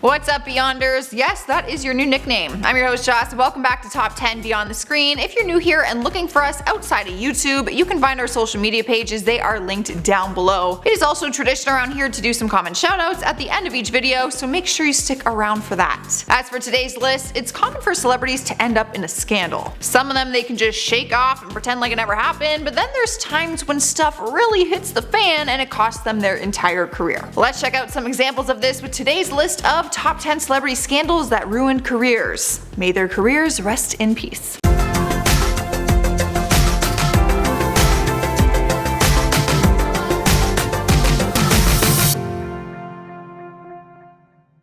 What's up, Beyonders? Yes, that is your new nickname. I'm your host, Joss. Welcome back to Top 10 Beyond the Screen. If you're new here and looking for us outside of YouTube, you can find our social media pages. They are linked down below. It is also tradition around here to do some common shoutouts at the end of each video, so make sure you stick around for that. As for today's list, it's common for celebrities to end up in a scandal. Some of them they can just shake off and pretend like it never happened, but then there's times when stuff really hits the fan and it costs them their entire career. Let's check out some examples of this with today's list of Top 10 celebrity scandals that ruined careers. May their careers rest in peace.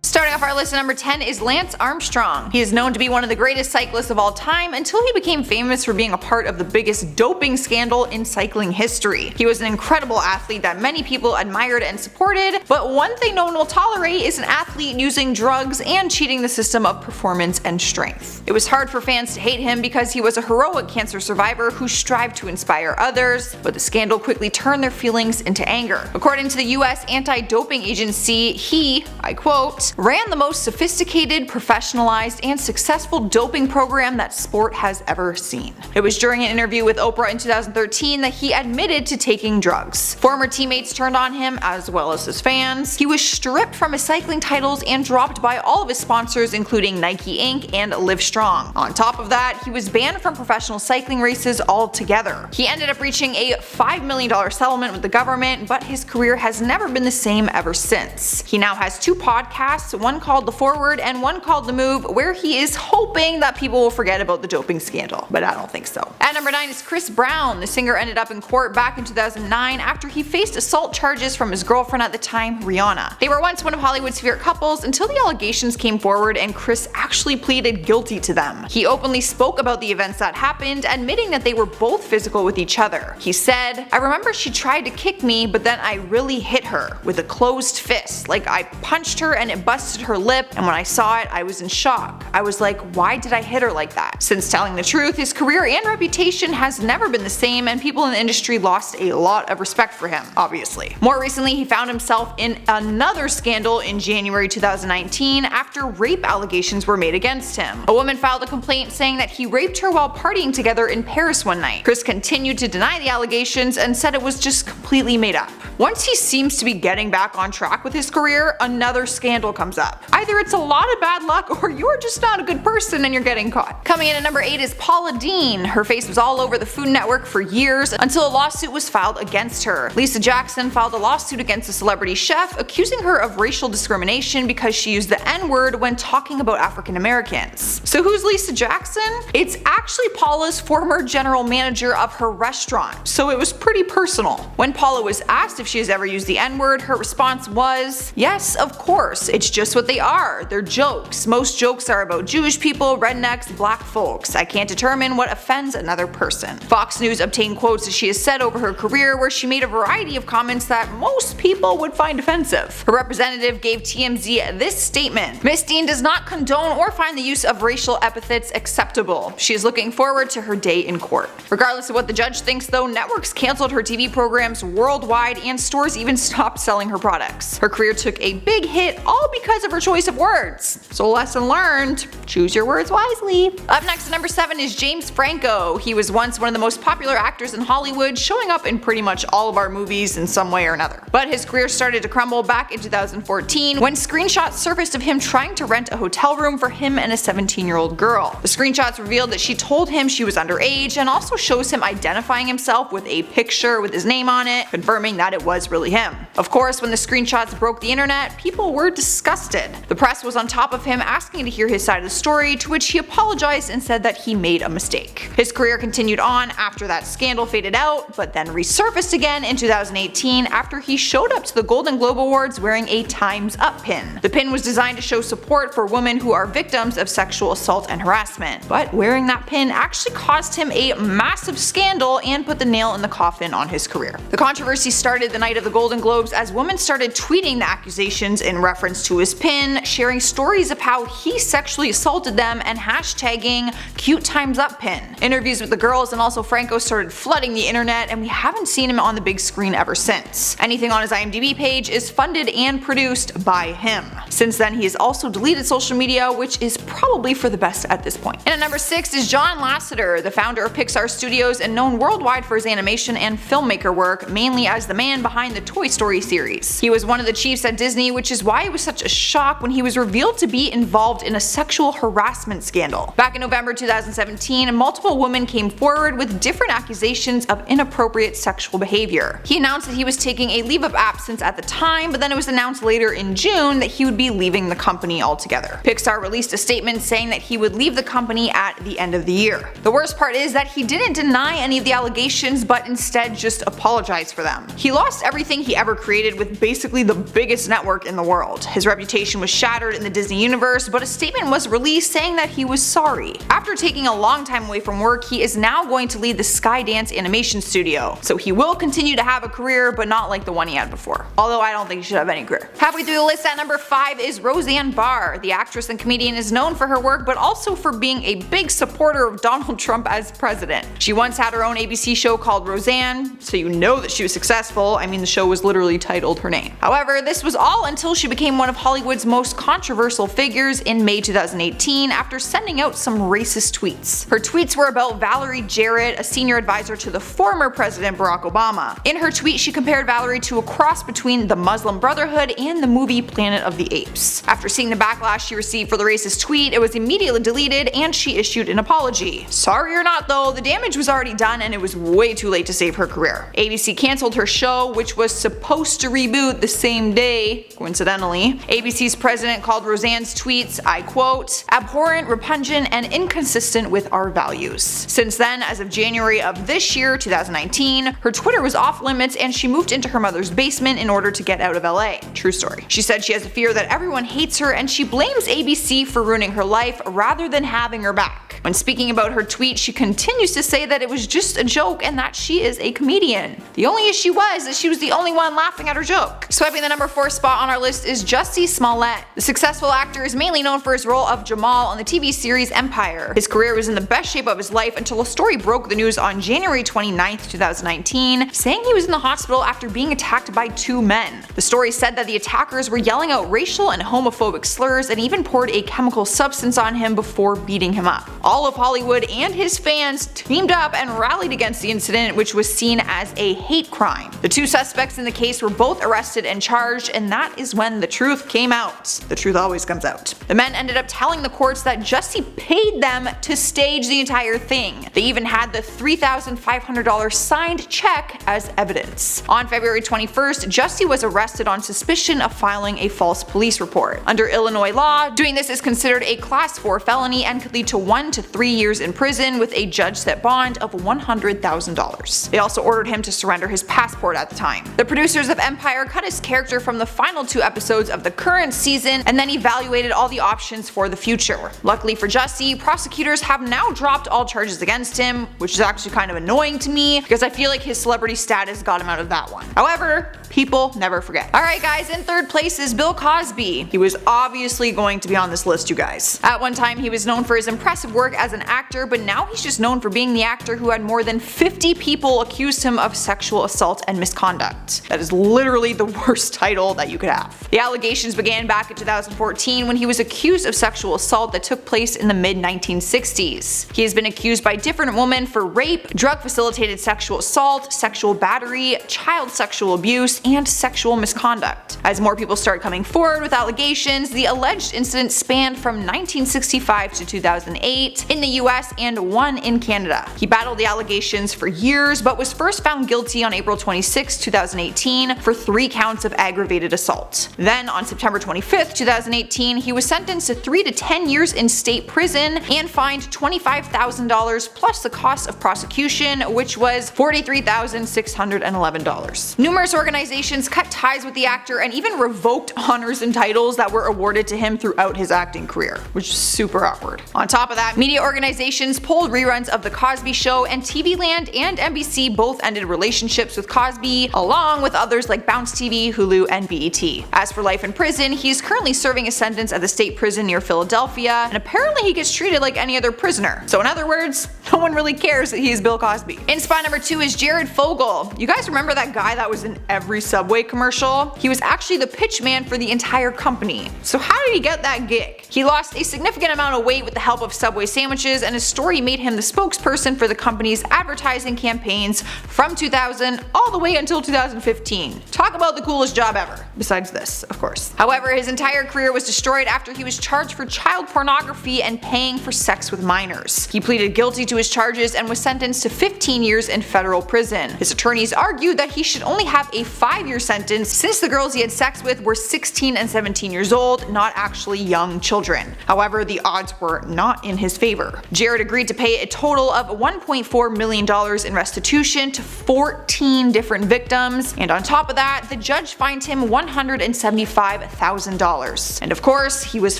Starting off our list at number 10 is Lance Armstrong. He is known to be one of the greatest cyclists of all time until he became famous for being a part of the biggest doping scandal in cycling history. He was an incredible athlete that many people admired and supported, but one thing no one will tolerate is an athlete using drugs and cheating the system of performance and strength. It was hard for fans to hate him because he was a heroic cancer survivor who strived to inspire others, but the scandal quickly turned their feelings into anger. According to the US anti-doping agency, he, I quote, ran the most sophisticated, professionalized, and successful doping program that sport has ever seen. It was during an interview with Oprah in 2013 that he admitted to taking drugs. Former teammates turned on him as well as his fans. He was stripped from his cycling titles and dropped by all of his sponsors, including Nike Inc. and Livestrong. On top of that, he was banned from professional cycling races altogether. He ended up reaching a $5 million settlement with the government, but his career has never been the same ever since. He now has two podcasts, one called The Forward and one called The Move, where he is hoping that people will forget about the doping scandal, but I don't think so. At number 9 is Chris Brown. The singer ended up in court back in 2009 after he faced assault charges from his girlfriend at the time, Rihanna. They were once one of Hollywood's favorite couples until the allegations came forward and Chris actually pleaded guilty to them. He openly spoke about the events that happened, admitting that they were both physical with each other. He said, "I remember she tried to kick me, but then I really hit her with a closed fist. Like I punched her and it busted her lip, and when I saw it, I was in shock. I was like, why did I hit her like that?" Since telling the truth, his career and reputation has never been the same, and people in the industry lost a lot of respect for him, obviously. More recently, he found himself in another scandal in January 2019 after rape allegations were made against him. A woman filed a complaint saying that he raped her while partying together in Paris one night. Chris continued to deny the allegations and said it was just completely made up. Once he seems to be getting back on track with his career, another scandal comes up. Either it's a lot of bad luck or you're just not a good person and you're getting caught. Coming in at number 8 is PALLA Dean. Her face was all over the Food Network for years until a lawsuit was filed against her. Lisa Jackson filed a lawsuit against a celebrity chef accusing her of racial discrimination because she used the N-word when talking about African Americans. So who's Lisa Jackson? It's actually Paula's former general manager of her restaurant, so it was pretty personal. When Paula was asked if she has ever used the N-word, her response was, "Yes, of course, it's just what they are. They're jokes. Most jokes are about Jewish people, rednecks, black folks. I can't determine what offends another person." Fox News obtained quotes that she has said over her career where she made a variety of comments that most people would find offensive. Her representative gave TMZ this statement: "Miss Dean does not condone or find the use of racial epithets acceptable. She is looking forward to her day in court." Regardless of what the judge thinks though, networks canceled her TV programs worldwide and stores even stopped selling her products. Her career took a big hit all because of her choice of words. So lesson learned, choose your words wisely. Up next at number 7 is James Franco. He was once one of the most popular actors in Hollywood, showing up in pretty much all of our movies in some way or another. But his career started to crumble back in 2014 when screenshots surfaced of him trying to rent a hotel room for him and a 17-year-old girl. The screenshots revealed that she told him she was underage and also shows him identifying himself with a picture with his name on it, confirming that it was really him. Of course, when the screenshots broke the internet, people were disgusted. The press was on top of him asking to hear his side of the story, to which he apologized and said that he made a mistake. His career continued on after that scandal faded out, but then resurfaced again in 2018 after he showed up to the Golden Globe Awards wearing a Time's Up pin. The pin was designed to show support for women who are victims of sexual assault and harassment, but wearing that pin actually caused him a massive scandal and put the nail in the coffin on his career. The controversy started started the night of the Golden Globes as women started tweeting the accusations in reference to his pin, sharing stories of how he sexually assaulted them and hashtagging cute times up pin. Interviews with the girls and also Franco started flooding the internet, and we haven't seen him on the big screen ever since. Anything on his IMDb page is funded and produced by him. Since then, he has also deleted social media, which is probably for the best at this point. And at number 6 is John Lasseter, the founder of Pixar Studios and known worldwide for his animation and filmmaker work, mainly as the man behind the Toy Story series. He was one of the chiefs at Disney, which is why it was such a shock when he was revealed to be involved in a sexual harassment scandal. Back in November 2017, multiple women came forward with different accusations of inappropriate sexual behavior. He announced that he was taking a leave of absence at the time, but then it was announced later in June that he would be leaving the company altogether. Pixar released a statement saying that he would leave the company at the end of the year. The worst part is that he didn't deny any of the allegations, but instead just apologized for them. He lost everything he ever created with basically the biggest network in the world. His reputation was shattered in the Disney universe, but a statement was released saying that he was sorry. After taking a long time away from work, he is now going to lead the Skydance animation studio. So he will continue to have a career, but not like the one he had before. Although I don't think he should have any career. Halfway through the list at number 5 is Roseanne Barr. The actress and comedian is known for her work, but also for being a big supporter of Donald Trump as president. She once had her own ABC show called Roseanne, so you know that she was successful. I mean, the show was literally titled her name. However, this was all until she became one of Hollywood's most controversial figures in May 2018 after sending out some racist tweets. Her tweets were about Valerie Jarrett, a senior advisor to the former President Barack Obama. In her tweet, she compared Valerie to a cross between the Muslim Brotherhood and the movie Planet of the Apes. After seeing the backlash she received for the racist tweet, it was immediately deleted and she issued an apology. Sorry or not though, the damage was already done and it was way too late to save her career. ABC canceled her show, which was supposed to reboot the same day, coincidentally. ABC's president called Roseanne's tweets, I quote, abhorrent, repugnant, and inconsistent with our values. Since then, as of January of this year, 2019, her Twitter was off limits and she moved into her mother's basement in order to get out of LA. True story. She said she has a fear that everyone hates her and she blames ABC for ruining her life rather than having her back. When speaking about her tweet, she continues to say that it was just a joke and that she is a comedian. The only issue was that she was the only one laughing at her joke. Swiping the number 4 spot on our list is JUSSIE Smollett. The successful actor is mainly known for his role of Jamal on the TV series Empire. His career was in the best shape of his life until a story broke the news on January 29th, 2019, saying he was in the hospital after being attacked by 2 men. The story said that the attackers were yelling out racial and homophobic slurs and even poured a chemical substance on him before beating him up. All of Hollywood and his fans teamed up and rallied against the incident, which was seen as a hate crime. The 2 suspects in the case were both arrested and charged, and that is when the truth came out. The truth always comes out. The men ended up telling the courts that Jussie paid them to stage the entire thing. They even had the $3,500 signed check as evidence. On February 21st, Jussie was arrested on suspicion of filing a false police report. Under Illinois law, doing this is considered a Class 4 felony and could lead to 1 to 3 years in prison with a judge-set bond of $100,000. They also ordered him to surrender his passport at the time. The producers of Empire cut his character from the final 2 episodes of the current season and then evaluated all the options for the future. Luckily for Jussie, prosecutors have now dropped all charges against him, which is actually kind of annoying to me because I feel like his celebrity status got him out of that one. However, people never forget. Alright guys, in 3rd place is Bill Cosby. He was obviously going to be on this list, you guys. At one time he was known for his impressive work as an actor, but now he's just known for being the actor who had more than 50 people accuse him of sexual assault and misconduct. That is literally the worst title that you could have. The allegations began back in 2014 when he was accused of sexual assault that took place in the mid-1960s. He has been accused by different women for rape, drug-facilitated sexual assault, sexual battery, child sexual abuse, and sexual misconduct. As more people start coming forward with allegations, the alleged incident spanned from 1965 to 2008 in the US and 1 in Canada. He battled the allegations for years, but was first found guilty on April 26, 2018 for 3 counts of aggravated assault. Then on September 25, 2018, he was sentenced to 3 to 10 years in state prison and fined $25,000 plus the cost of prosecution, which was $43,611. Numerous organizations cut ties with the actor and even revoked honors and titles that were awarded to him throughout his acting career, which is super awkward. On top of that, media organizations pulled reruns of The Cosby Show, and TV Land and NBC both ended relationships with Cosby Cosby, along with others like Bounce TV, Hulu, and BET. As for life in prison, he's currently serving a sentence at the state prison near Philadelphia, and apparently he gets treated like any other prisoner. So in other words, no one really cares that he's Bill Cosby. In spot number 2 is Jared Fogle. You guys remember that guy that was in every Subway commercial? He was actually the pitch man for the entire company. So how did he get that gig? He lost a significant amount of weight with the help of Subway sandwiches, and his story made him the spokesperson for the company's advertising campaigns from 2000 all the way until 2015. Talk about the coolest job ever. Besides this, of course. However, his entire career was destroyed after he was charged for child pornography and paying for sex with minors. He pleaded guilty to his charges and was sentenced to 15 years in federal prison. His attorneys argued that he should only have a 5-year sentence since the girls he had sex with were 16 and 17 years old, not actually young children. However, the odds were not in his favor. Jared agreed to pay a total of $1.4 million in restitution to 14 different victims, and on top of that, the judge fined him $175,000. And of course, he was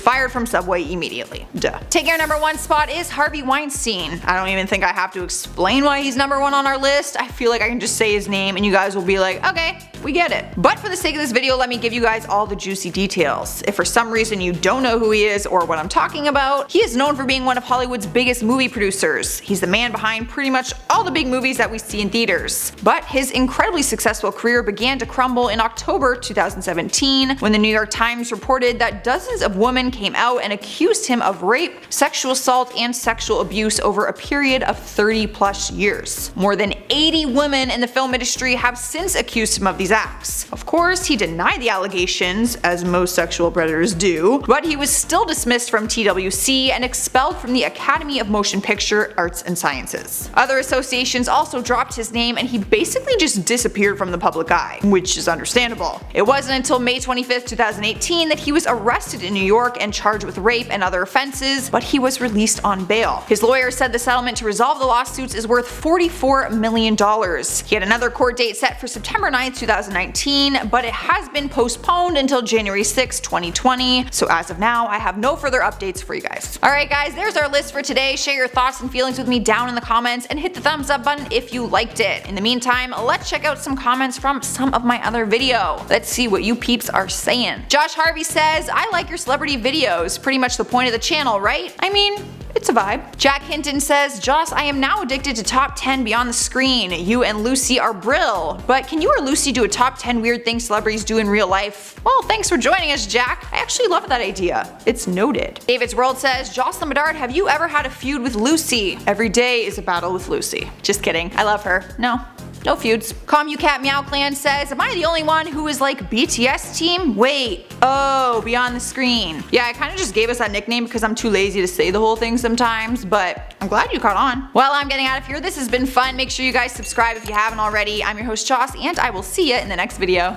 fired from Subway immediately. Duh. Taking our number 1 spot is Harvey Weinstein. I don't even think I have to explain why he's number 1 on our list. I feel like I can just say his name and you guys will be like, okay, we get it. But for the sake of this video, let me give you guys all the juicy details. If for some reason you don't know who he is or what I'm talking about, he is known for being one of Hollywood's biggest movie producers. He's the man behind pretty much all the big movies that we see in theaters. But his incredibly successful career began to crumble in October 2017 when the New York Times reported that dozens of women came out and accused him of rape, sexual assault, and sexual abuse over a period of 30+ years. More than 80 women in the film industry have since accused him of these acts. Of course, he denied the allegations, as most sexual predators do, but he was still dismissed from TWC and expelled from the Academy of Motion Picture Arts and Sciences. Other associations also dropped his name and he basically just disappeared from the public eye, which is understandable. It wasn't until May 25th, 2018 that he was arrested in New York and charged with rape and other offenses, but he was released on bail. His lawyer said the settlement to resolve the lawsuits is worth $44 million. He had another court date set for September 9th, 2019, but it has been postponed until January 6, 2020, so as of now, I have no further updates for you guys. Alright guys, there's our list for today. Share your thoughts and feelings with me down in the comments and hit the thumbs up button if you liked it. In the meantime, let's check out some comments from some of my other video. Let's see what you peeps are saying. Josh Harvey says, I like your celebrity videos. Pretty much the point of the channel, right? I mean, it's a vibe. Jack Hinton says, Joss, I am now addicted to top 10 Beyond the Screen. You and Lucy are brill. But can you or Lucy do a top 10 weird things celebrities do in real life? Well, thanks for joining us, Jack. I actually love that idea. It's noted. David's World says, Jocelyn Bedard, have you ever had a feud with Lucy? Every day is a battle with Lucy. Just kidding. I love her. No feuds. Cat Meow Clan says, am I the only one who is like BTS team? Wait. Oh, Beyond the Screen. Yeah, I kind of just gave us that nickname because I'm too lazy to say the whole thing sometimes, but I'm glad you caught on. Well, I'm getting out of here. This has been fun. Make sure you guys subscribe if you haven't already. I'm your host Joss, and I will see you in the next video.